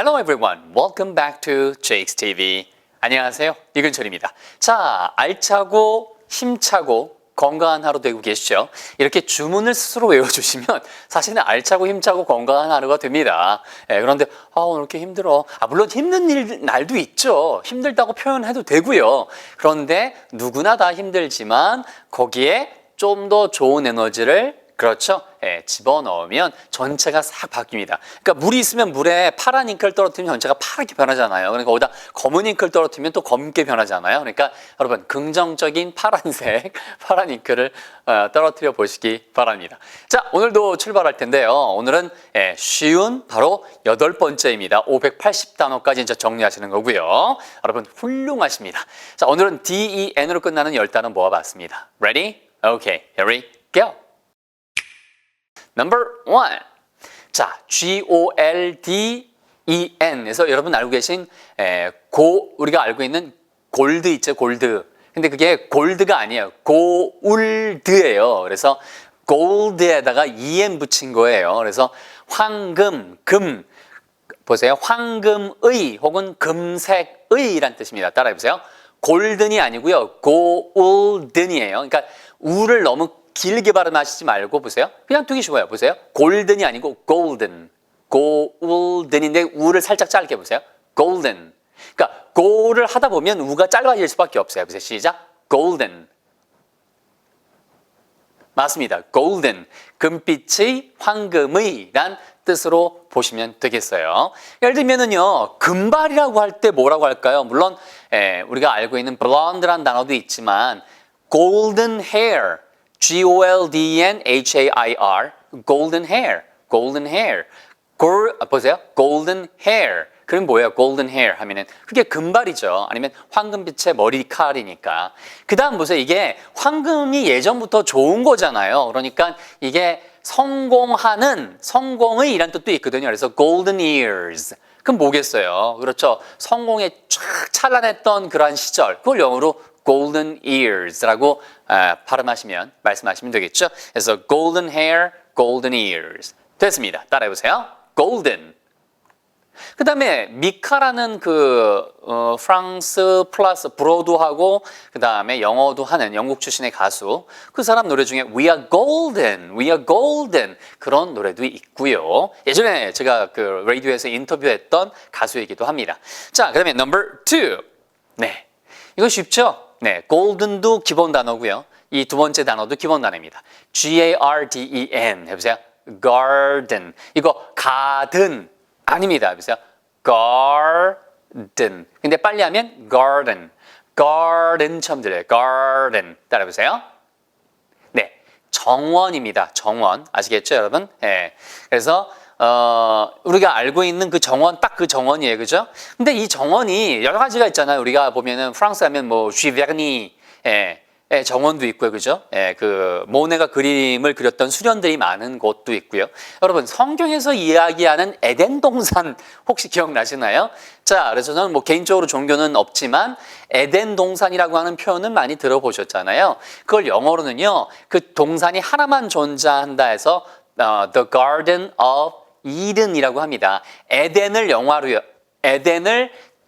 Hello everyone, welcome back to Jake's TV. 안녕하세요, 이근철입니다. 자, 알차고 힘차고 건강한 하루 되고 계시죠? 이렇게 주문을 스스로 외워주시면 사실은 알차고 힘차고 건강한 하루가 됩니다. 그런데 오늘 이렇게 힘들어. 물론 힘든 날도 있죠. 힘들다고 표현해도 되고요. 그런데 누구나 다 힘들지만 거기에 좀 더 좋은 에너지를 그렇죠? 집어넣으면 전체가 싹 바뀝니다. 그러니까 물이 있으면 물에 파란 잉크를 떨어뜨리면 전체가 파랗게 변하잖아요. 그러니까 거기다 검은 잉크를 떨어뜨리면 또 검게 변하잖아요. 그러니까 여러분 긍정적인 파란색, 파란 잉크를 떨어뜨려 보시기 바랍니다. 자, 오늘도 출발할 텐데요. 오늘은 쉬운 바로 8번째입니다. 580단어까지 이제 정리하시는 거고요. 여러분 훌륭하십니다. 자, 오늘은 DEN으로 끝나는 10단어 모아봤습니다. Ready? Okay, here we go. Number 1. 자, GOLDEN에서 여러분 알고 계신 우리가 알고 있는 골드 있죠, 골드. 근데 그게 골드가 아니에요. 고울드예요. 그래서 골드에다가 EN 붙인 거예요. 그래서 황금, 금. 보세요. 황금의 혹은 금색의란 뜻입니다. 따라해보세요. 골든이 아니고요. 고울든이에요. 그러니까 우를 너무 길게 발음하시지 말고 보세요. 그냥 두기 쉬워요. 보세요. 골든이 아니고 golden. golden인데 우를 살짝 짧게 보세요. golden. 그러니까 go를 하다 보면 우가 짧아질 수밖에 없어요. 보세요. 시작. golden. 맞습니다. golden. 금빛의 황금의란 뜻으로 보시면 되겠어요. 예를 들면은요, 금발이라고 할 때 뭐라고 할까요? 물론 우리가 알고 있는 blonde란 단어도 있지만 golden hair. G-O-L-D-E-N-H-A-I-R, golden hair, golden hair. 보세요, golden hair. 그럼 뭐예요? golden hair 하면은 그게 금발이죠. 아니면 황금빛의 머리칼이니까. 그 다음 보세요, 이게 황금이 예전부터 좋은 거잖아요. 그러니까 이게 성공하는, 성공의 이란 뜻도 있거든요. 그래서 golden years. 그럼 뭐겠어요? 그렇죠. 성공에 쫙 찬란했던 그러한 시절. 그걸 영어로 golden years라고 말씀하시면 되겠죠. 그래서 golden hair, golden years. 됐습니다. 따라해보세요. golden. 그 다음에 미카라는 프랑스 플러스 브로드하고 그 다음에 영어도 하는 영국 출신의 가수, 그 사람 노래 중에 We are golden, we are golden 그런 노래도 있고요. 예전에 제가 라디오에서 인터뷰했던 가수이기도 합니다. 자, 그 다음에 number 2. 네, 이거 쉽죠? 네, golden도 기본 단어고요. 이 두 번째 단어도 기본 단어입니다. G-A-R-D-E-N 해보세요. garden. 이거 garden 아닙니다. 해보세요. garden. 근데 빨리 하면 garden. garden처럼 들려요. garden. 따라해보세요. 네, 정원입니다. 정원. 아시겠죠, 여러분? 네. 그래서 우리가 알고 있는 그 정원, 딱 그 정원이에요. 그죠? 근데 이 정원이 여러 가지가 있잖아요. 우리가 보면은 프랑스 하면 쥐베르니, 정원도 있고요. 그죠? 모네가 그림을 그렸던 수련들이 많은 곳도 있고요. 여러분, 성경에서 이야기하는 에덴 동산 혹시 기억나시나요? 자, 그래서 저는 개인적으로 종교는 없지만 에덴 동산이라고 하는 표현은 많이 들어보셨잖아요. 그걸 영어로는요, 그 동산이 하나만 존재한다 해서 The Garden of Eden이라고 합니다. 에덴을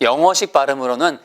영어식 발음으로는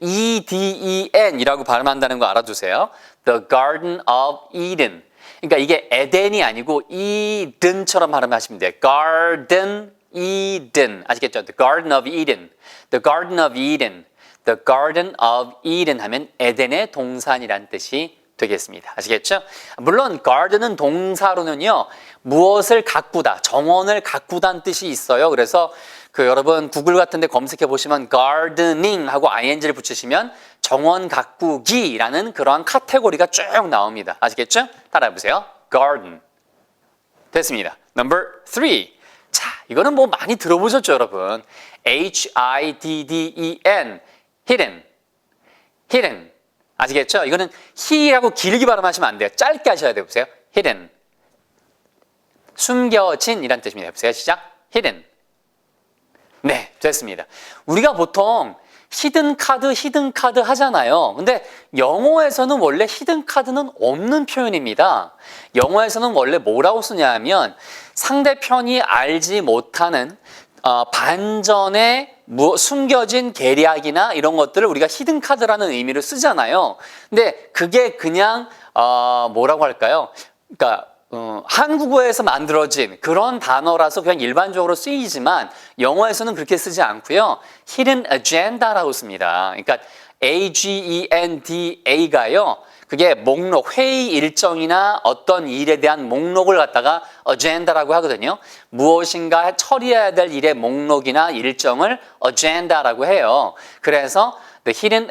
E-D-E-N이라고 발음한다는 거 알아두세요. The Garden of Eden. 그러니까 이게 에덴이 아니고 Eden처럼 발음하시면 돼요. Garden Eden. 아시겠죠? The Garden of Eden. The Garden of Eden. The Garden of Eden 하면 에덴의 동산이란 뜻이 되겠습니다. 아시겠죠? 물론 garden은 동사로는요, 무엇을 가꾸다, 정원을 가꾸다는 뜻이 있어요. 그래서 여러분 구글 같은 데 검색해 보시면 gardening 하고 ing를 붙이시면 정원 가꾸기라는 그러한 카테고리가 쭉 나옵니다. 아시겠죠? 따라해보세요. garden. 됐습니다. number 3. 자, 이거는 많이 들어보셨죠, 여러분? H-I-D-D-E-N. hidden. hidden. 아시겠죠? 이거는 he라고 길게 발음하시면 안 돼요. 짧게 하셔야 돼요. 보세요. hidden. 숨겨진 이란 뜻입니다. 보세요. 시작. hidden. 네, 됐습니다. 우리가 보통 히든 카드 하잖아요. 근데 영어에서는 원래 히든 카드는 없는 표현입니다. 영어에서는 원래 뭐라고 쓰냐 하면 상대편이 알지 못하는 반전에 숨겨진 계략이나 이런 것들을 우리가 히든 카드라는 의미로 쓰잖아요. 근데 그게 그냥 뭐라고 할까요? 그러니까 한국어에서 만들어진 그런 단어라서 그냥 일반적으로 쓰이지만 영어에서는 그렇게 쓰지 않고요. hidden agenda라고 씁니다. 그러니까 agenda가요. 그게 목록, 회의 일정이나 어떤 일에 대한 목록을 갖다가 agenda라고 하거든요. 무엇인가 처리해야 될 일의 목록이나 일정을 agenda라고 해요. 그래서 the hidden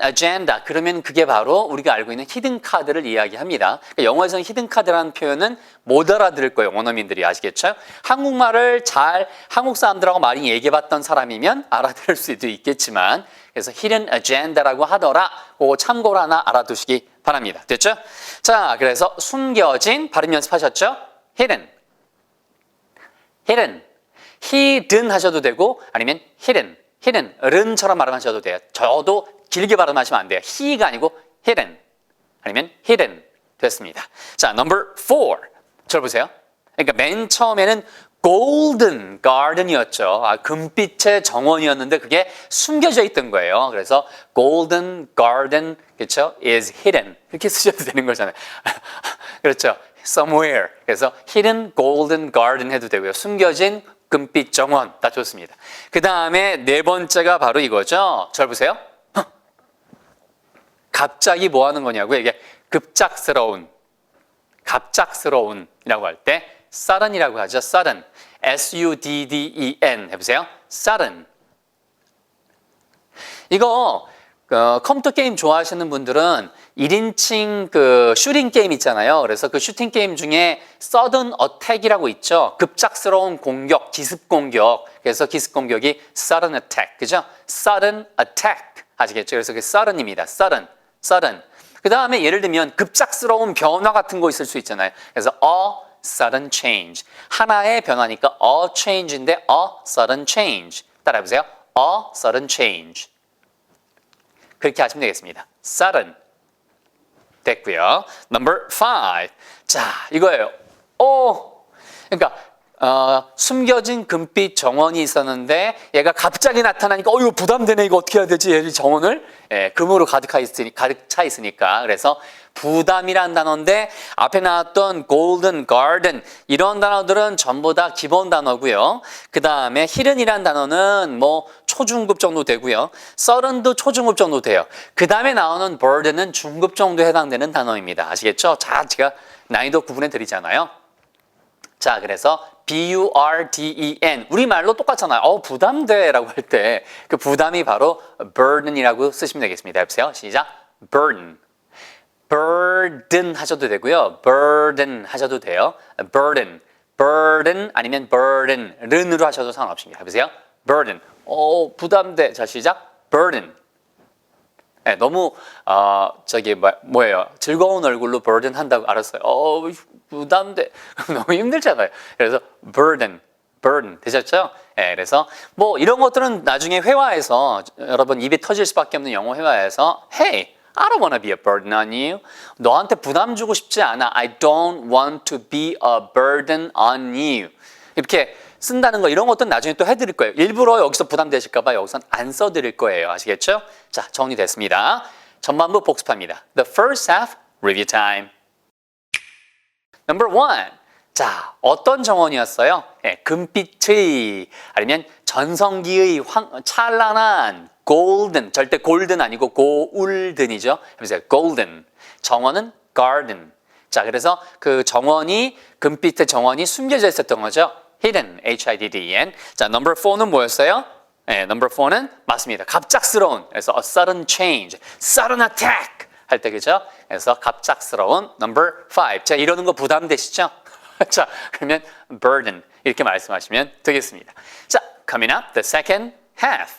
agenda 그러면 그게 바로 우리가 알고 있는 히든 카드를 이야기합니다. 그러니까 영어에서는 히든 카드라는 표현은 못 알아들을 거예요. 원어민들이 아시겠죠? 한국말을 잘 한국 사람들하고 많이 얘기해봤던 사람이면 알아들을 수도 있겠지만 그래서 hidden agenda라고 하더라. 그거 참고로 하나 알아두시기 바랍니다. 됐죠? 자, 그래서 숨겨진 발음 연습하셨죠? hidden 하셔도 되고 아니면 hidden은처럼 발음하셔도 돼요. 저도 길게 발음하시면 안 돼요. he가 아니고 hidden 아니면 hidden 됐습니다. 자, number 4 저 보세요. 그러니까 맨 처음에는 golden garden이었죠. 금빛의 정원이었는데 그게 숨겨져 있던 거예요. 그래서 golden garden 그렇죠? is hidden 이렇게 쓰셔도 되는 거잖아요. 그렇죠? somewhere 그래서 hidden golden garden 해도 되고요. 숨겨진 금빛 정원 다 좋습니다. 그 다음에 네 번째가 바로 이거죠. 잘 보세요. 갑자기 뭐 하는 거냐고요. 이게 갑작스러운이라고 할 때 sudden이라고 하죠. sudden. S-U-D-D-E-N 해보세요. sudden. 이거 컴퓨터 게임 좋아하시는 분들은 1인칭 그 슈팅 게임 있잖아요. 그래서 그 슈팅 게임 중에 sudden attack이라고 있죠. 급작스러운 공격, 기습 공격. 그래서 기습 공격이 sudden attack. 그죠? sudden attack. 아시겠죠? 그래서 그게 sudden입니다. sudden. 그 다음에 예를 들면 급작스러운 변화 같은 거 있을 수 있잖아요. 그래서 a sudden change. 하나의 변화니까 a change인데 a sudden change. 따라해보세요. a sudden change. 그렇게 하시면 되겠습니다. sudden. 됐고요. Number 5. 자, 이거예요. 그러니까 숨겨진 금빛 정원이 있었는데 얘가 갑자기 나타나니까 이거 부담되네. 이거 어떻게 해야 되지? 이 정원을 금으로 가득 차 있으니까. 그래서 부담이란 단어인데 앞에 나왔던 golden garden 이런 단어들은 전부 다 기본 단어고요. 그 다음에 hidden이란 단어는 뭐 초중급 정도 되고요. sudden도 초중급 정도 돼요. 그 다음에 나오는 burden은 중급 정도에 해당되는 단어입니다. 아시겠죠? 자, 제가 난이도 구분해 드리잖아요. 자, 그래서 B-U-R-D-E-N 우리말로 똑같잖아요. 부담돼 라고 할 때 그 부담이 바로 burden이라고 쓰시면 되겠습니다. 해보세요. 시작. burden 하셔도 되고요. burden 하셔도 돼요. burden 아니면 burden으로 하셔도 상관없습니다. 해보세요. burden 부담돼. 자, 시작. burden 네, 너무 뭐예요? 즐거운 얼굴로 burden 한다고 알았어요. 부담돼. 너무 힘들잖아요. 그래서 burden 되셨죠? 네, 그래서 뭐 이런 것들은 나중에 회화에서 여러분 입에 터질 수밖에 없는 영어 회화에서 Hey, I don't want to be a burden on you. 너한테 부담 주고 싶지 않아. I don't want to be a burden on you. 이렇게 쓴다는 거 이런 것들은 나중에 또 해드릴 거예요. 일부러 여기서 부담되실까 봐 여기선 안 써드릴 거예요. 아시겠죠? 자, 정리됐습니다. 전반부 복습합니다. The first half, review time. Number 1. 자, 어떤 정원이었어요? 금빛의 아니면 전성기의 찬란한 golden, 절대 golden 아니고 골든이죠. 해보세요. golden. 정원은 garden. 자, 그래서 그 정원이 금빛의 정원이 숨겨져 있었던 거죠. hidden, H-I-D-D-E-N. 자, number 4는 뭐였어요? number 4는 맞습니다. 갑작스러운. 그래서 a sudden change, sudden attack 할 때 그죠? 그래서 갑작스러운 number 5. 자, 이러는 거 부담되시죠? 자, 그러면 burden 이렇게 말씀하시면 되겠습니다. 자, coming up, the second half.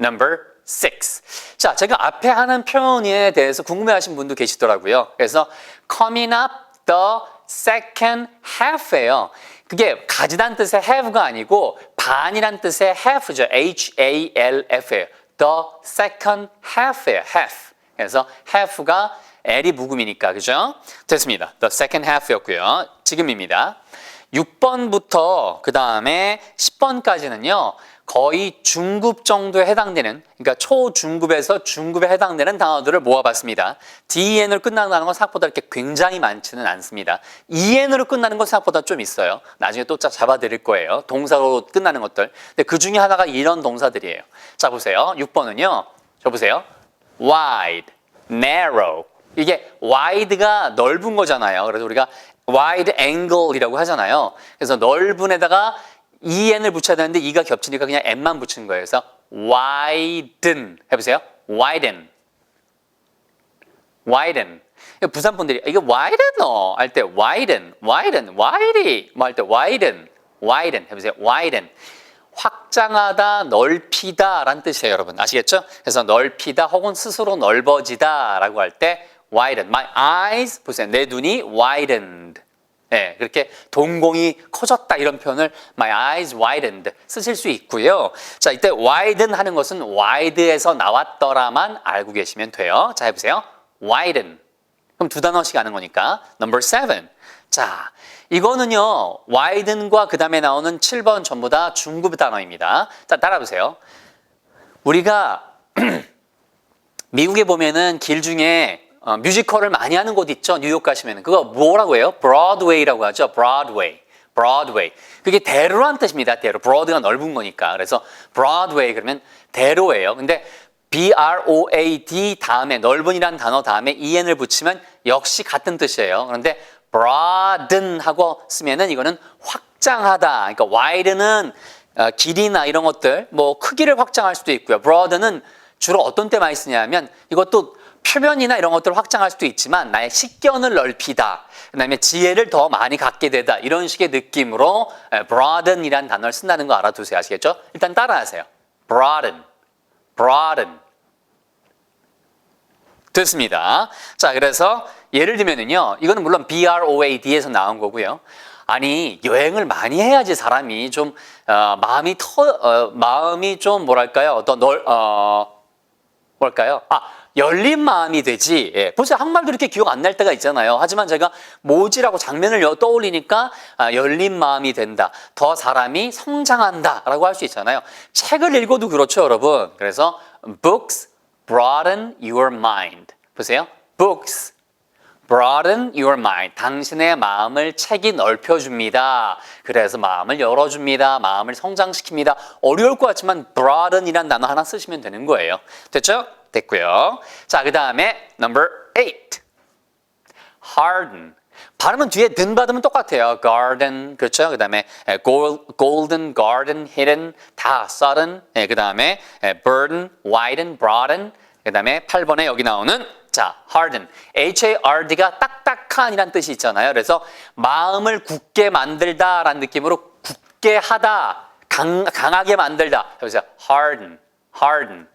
Number 6. 자, 제가 앞에 하는 표현에 대해서 궁금해하신 분도 계시더라고요. 그래서 coming up the second half예요. 그게 가지란 뜻의 have가 아니고 반이란 뜻의 half죠. H-A-L-F예요. The second half예요. half. 그래서 half가 L이 묵음이니까 그죠? 됐습니다. The second half였고요. 지금입니다. 6번부터 그 다음에 10번까지는요. 거의 중급 정도에 해당되는, 그러니까 초중급에서 중급에 해당되는 단어들을 모아봤습니다. DEN으로 끝나는 건 생각보다 이렇게 굉장히 많지는 않습니다. EN으로 끝나는 건 생각보다 좀 있어요. 나중에 또 잡아드릴 거예요. 동사로 끝나는 것들. 근데 그 중에 하나가 이런 동사들이에요. 자, 보세요. 6번은요. 저 보세요. wide, narrow. 이게 wide가 넓은 거잖아요. 그래서 우리가 wide angle이라고 하잖아요. 그래서 넓은에다가 en을 붙여야 되는데 e가 겹치니까 그냥 n만 붙이는 거예요. 그래서 widen 해보세요. widen, widen. 부산 분들이 이게 widen어 할 때 widen, widen, wide 뭐 할 때 widen, widen 해보세요. widen. 확장하다, 넓히다 라는 뜻이에요, 여러분. 아시겠죠? 그래서 넓히다 혹은 스스로 넓어지다 라고 할 때 widen. My eyes, 보세요. 내 눈이 widened. 네, 그렇게 동공이 커졌다 이런 표현을 my eyes widened 쓰실 수 있고요. 자, 이때 widen 하는 것은 wide에서 나왔더라만 알고 계시면 돼요. 자, 해보세요. widen. 그럼 두 단어씩 하는 거니까. Number 7. 자, 이거는요. widen과 그 다음에 나오는 7번 전부 다 중급 단어입니다. 자, 따라보세요. 우리가 미국에 보면은 길 중에 뮤지컬을 많이 하는 곳 있죠. 뉴욕 가시면 그거 뭐라고 해요? 브로드웨이라고 하죠. 브로드웨이. 브로드웨이. 그게 대로란 뜻입니다. 대로. 브로드가 넓은 거니까. 그래서 브로드웨이 그러면 대로예요. 근데 B-R-O-A-D 다음에 넓은이라는 단어 다음에 EN을 붙이면 역시 같은 뜻이에요. 그런데 broaden 하고 쓰면은 이거는 확장하다. 그러니까 wide는 길이나 이런 것들 뭐 크기를 확장할 수도 있고요. broaden은 주로 어떤 때 많이 쓰냐면 이것도 표면이나 이런 것들을 확장할 수도 있지만 나의 식견을 넓히다. 그다음에 지혜를 더 많이 갖게 되다. 이런 식의 느낌으로 broaden이라는 단어를 쓴다는 거 알아두세요. 아시겠죠? 일단 따라하세요. broaden, broaden. 됐습니다. 자, 그래서 예를 들면은요. 이거는 물론 BROAD에서 나온 거고요. 아니, 여행을 많이 해야지 사람이 좀 마음이 좀 뭐랄까요? 뭘까요? 열린 마음이 되지. 예. 보세요. 한말도 이렇게 기억 안 날 때가 있잖아요. 하지만 제가 모지라고 장면을 떠올리니까 열린 마음이 된다. 더 사람이 성장한다. 라고 할 수 있잖아요. 책을 읽어도 그렇죠, 여러분. 그래서 books broaden your mind. 보세요. books broaden your mind. 당신의 마음을 책이 넓혀줍니다. 그래서 마음을 열어줍니다. 마음을 성장시킵니다. 어려울 것 같지만 broaden이라는 단어 하나 쓰시면 되는 거예요. 됐죠? 됐고요. 자, 그 다음에 number 8. harden. 발음은 뒤에 든 받으면 똑같아요. garden, 그렇죠? 그 다음에 golden, garden, hidden, 다 sudden. 그 다음에 burden, widen, broaden. 그 다음에 8번에 여기 나오는 자, harden. H-A-R-D가 딱딱한이란 뜻이 있잖아요. 그래서 마음을 굳게 만들다라는 느낌으로 굳게 하다, 강하게 만들다. 그래서 harden, harden.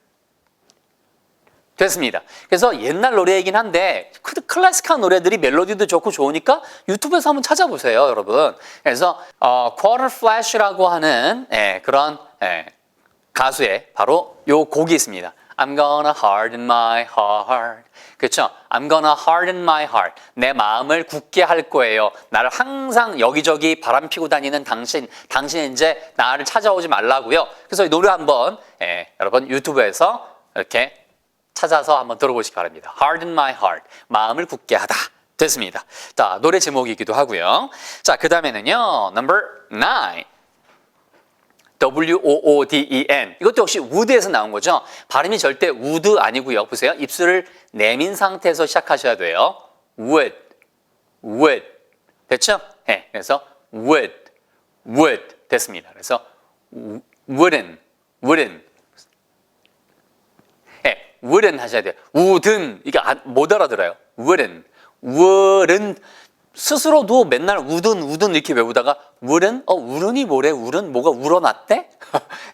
됐습니다. 그래서 옛날 노래이긴 한데 클래식한 노래들이 멜로디도 좋고 좋으니까 유튜브에서 한번 찾아보세요, 여러분. 그래서 Quarter Flash라고 하는 그런 가수의 바로 요 곡이 있습니다. I'm gonna harden my heart. 그렇죠? I'm gonna harden my heart. 내 마음을 굳게 할 거예요. 나를 항상 여기저기 바람 피고 다니는 당신 이제 나를 찾아오지 말라고요. 그래서 이 노래 한번 여러분 유튜브에서 이렇게 찾아서 한번 들어보시기 바랍니다. Harden my heart. 마음을 굳게 하다. 됐습니다. 자, 노래 제목이기도 하고요. 자, 그 다음에는요. Number 9. W-O-O-D-E-N. 이것도 역시 wood에서 나온 거죠. 발음이 절대 wood 아니고요. 보세요. 입술을 내민 상태에서 시작하셔야 돼요. wood, wood. 됐죠? 네, 그래서 wood, wood. 됐습니다. 그래서 wooden, wooden. 네, wooden 하셔야 돼요. wooden. 이게 못 알아들어요. wooden, wooden. 스스로도 맨날 우든 이렇게 외우다가 wooden? 우른이 뭐래? 우른? 뭐가 우러났대?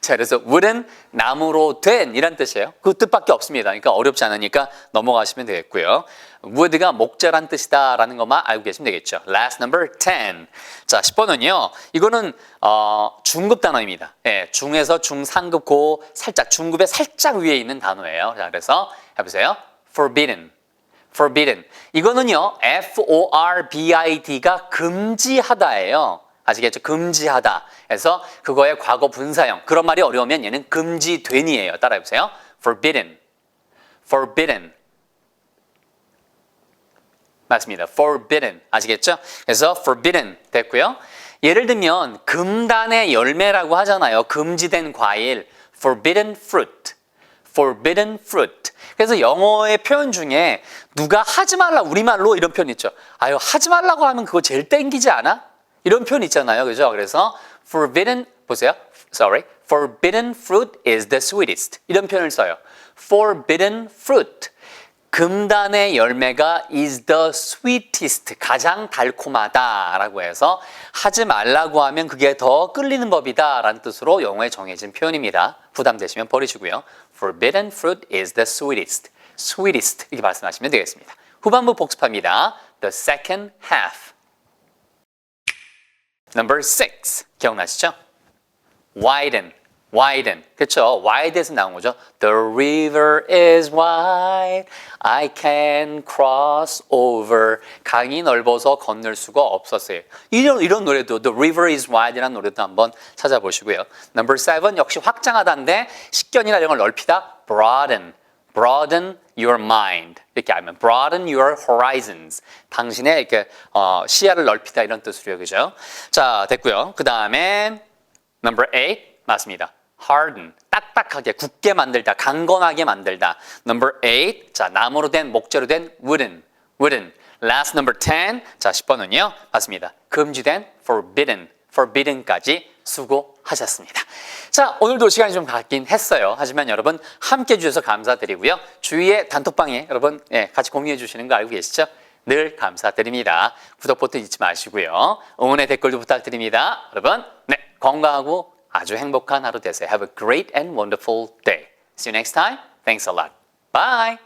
자, 그래서 wooden, 나무로 된 이란 뜻이에요. 그 뜻밖에 없습니다. 그러니까 어렵지 않으니까 넘어가시면 되겠고요. wood가 목재란 뜻이다라는 것만 알고 계시면 되겠죠. Last number 10. 자, 10번은요. 이거는 중급 단어입니다. 예, 중에서 중상급 고 살짝 중급의 살짝 위에 있는 단어예요. 자, 그래서 해보세요. forbidden. forbidden. 이거는요, F-O-R-B-I-D가 금지하다예요. 아시겠죠? 금지하다. 그래서 그거의 과거 분사형. 그런 말이 어려우면 얘는 금지된이에요. 따라해보세요. forbidden. forbidden. 맞습니다. forbidden. 아시겠죠? 그래서 forbidden 됐고요. 예를 들면 금단의 열매라고 하잖아요. 금지된 과일. forbidden fruit. forbidden fruit. 그래서 영어의 표현 중에 누가 하지 말라 우리말로 이런 표현 있죠. 아유 하지 말라고 하면 그거 제일 땡기지 않아? 이런 표현 있잖아요. 그죠? 그래서 forbidden 보세요. forbidden fruit is the sweetest. 이런 표현을 써요. forbidden fruit. 금단의 열매가 is the sweetest. 가장 달콤하다라고 해서 하지 말라고 하면 그게 더 끌리는 법이다라는 뜻으로 영어에 정해진 표현입니다. 부담되시면 버리시고요. Forbidden fruit is the sweetest. sweetest 이렇게 말씀하시면 되겠습니다. 후반부 복습합니다. The second half. Number 6. 기억나시죠? Widen. widen. 그렇죠? wide에서 나온 거죠. The river is wide. I can cross over. 강이 넓어서 건널 수가 없었어요. 이런 노래도 The river is wide라는 노래도 한번 찾아보시고요. Number 7 역시 확장하다인데 식견이나 이런 걸 넓히다. broaden. broaden your mind. 이렇게 하면 broaden your horizons. 당신의 이렇게 시야를 넓히다 이런 뜻으로요. 그죠? 자, 됐고요. 그다음에 Number 8 맞습니다. harden, 딱딱하게, 굳게 만들다, 강건하게 만들다. Number 8, 자 나무로 된, 목재로 된 wooden, wooden. Last number 10, 자 10번은요, 맞습니다. 금지된 forbidden, forbidden까지 수고하셨습니다. 자, 오늘도 시간이 좀 갔긴 했어요. 하지만 여러분 함께 해주셔서 감사드리고요. 주위에 단톡방에 여러분 같이 공유해 주시는 거 알고 계시죠? 늘 감사드립니다. 구독 버튼 잊지 마시고요. 응원의 댓글도 부탁드립니다. 여러분, 건강하고 아주 행복한 하루 되세요. Have a great and wonderful day. See you next time. Thanks a lot. Bye.